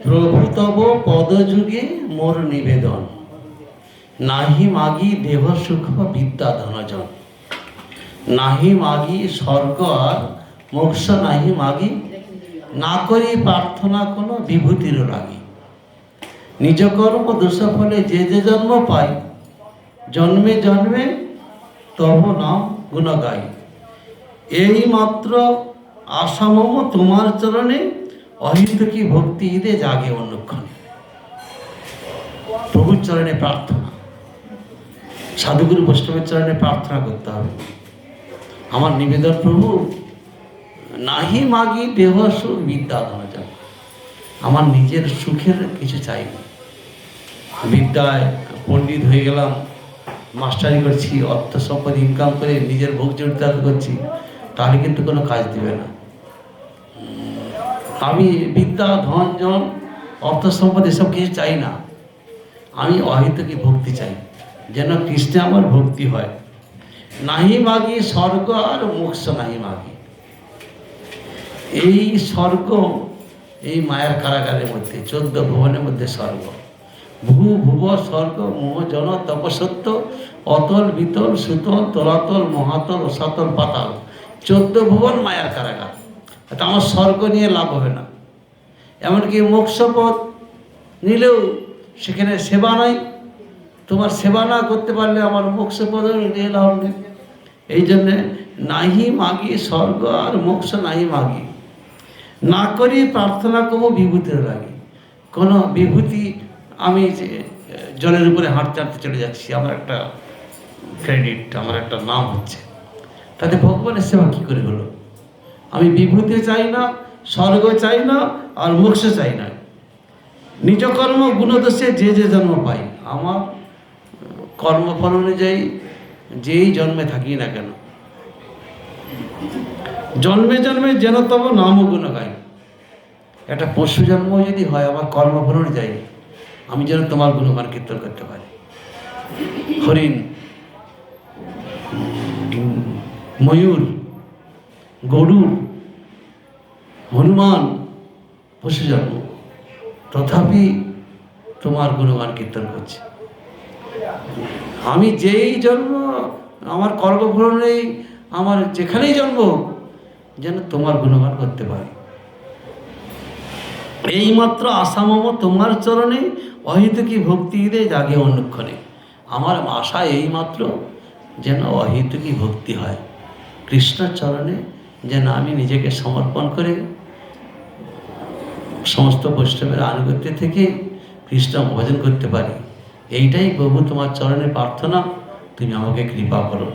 প্রভু তব পদযুগে মোর নিবেদন, নাহি মাগি দেহ সুখ বিদ্যা ধনজন। নাহি মাগি স্বর্গ আর মোক্ষ, নাহি মাগি না করি প্রার্থনা কোনো বিভূতির লাগি। নিজ কর্ম দোষ ফলে যে যে জন্ম পাই, জন্মে জন্মে তব নাম গুণ গাই। এই মাত্র আসামম তোমার চরণে, অহিতকি ভক্তি ঈদে জাগে অনুক্ষণে। প্রভুর চরণে প্রার্থনা, সাধুগুরু বৈষ্ণবের চরণে প্রার্থনা করতে হবে। আমার নিবেদন প্রভু, নাহি মাগি দেহ সুখ বিদ্যা ধনজন। আমার নিজের সুখের কিছু চাই না। বিদ্যায় পণ্ডিত হয়ে গেলাম, মাস্টারি করছি, অর্থ সম্পদ ইনকাম করে নিজের ভোগ জড়িত করছি, তাহলে কিন্তু কোনো কাজ দিবে না। আমি বিদ্যা ধন জন অর্থ সম্পদ এসব কিছু চাই না। আমি অহিতকি ভক্তি চাই, যেন কৃষ্ণে আমার ভক্তি হয়। নাহি মাগি স্বর্গ আর মোক্ষ, নাহি মাগি। এই স্বর্গ এই মায়ার কারাগারের মধ্যে, 14 ভুবনের মধ্যে স্বর্গ। ভূ ভুব স্বর্গ মোহ জন তপসত্য, অতল বিতল সুতল তলাতল মহাতল অসাতল পাতাল। 14 ভুবন মায়ার কারাগার। তা আমার স্বর্গ নিয়ে লাভ হবে না। এমনকি মোক্ষপদ নিলেও সেখানে সেবা নাই। তোমার সেবা না করতে পারলে আমার মোক্ষপদও নিয়ে লাভ নেই। এই জন্যে নাহি মাগি স্বর্গ আর মোক্ষ, নাহি মাগি না করি প্রার্থনা করবো বিভূতির লাগে। কোনো বিভূতি, আমি যে জলের উপরে হাঁট চাটতে চলে যাচ্ছি, আমার একটা ক্রেডিট, আমার একটা নাম হচ্ছে, তাতে ভগবানের সেবা কী করে হলো? আমি বিভূতি চাই না, স্বর্গ চাই না, আর মোক্ষ চাই না। নিজ কর্ম গুণদোষে যে যে জন্ম পাই, আমার কর্মফল অনুযায়ী যেই জন্মে থাকি না কেন, জন্মে জন্মে যেন তব নাম গুণ গাই। একটা পশু জন্ম যদি হয়, আমার কর্মফল অনুযায়ী আমি যেন তোমার গুণগান কীর্তন করতে পারি। হরিণ, ময়ূর, গরুর, হনুমান পশু জন্ম, তথাপি তোমার গুণগান কীর্তন করছে। আমি যেই জন্ম, আমার কর্মফল নেই, আমার যেখানেই জন্ম, যেন তোমার গুণগান করতে পারি। এইমাত্র আশামম তোমার চরণে, অহিতকি ভক্তি ঈদে জাগে অনুক্ষণে। আমার আশা এইমাত্র যেন অহিতকি ভক্তি হয়, কৃষ্ণের চরণে যেন আমি নিজেকে সমর্পণ করে সমস্ত বৈষ্ণবের আনুগত্য থেকে কৃষ্ণ ভজন করতে পারি। এইটাই প্রভু তোমার চরণে প্রার্থনা, তুমি আমাকে কৃপা করো।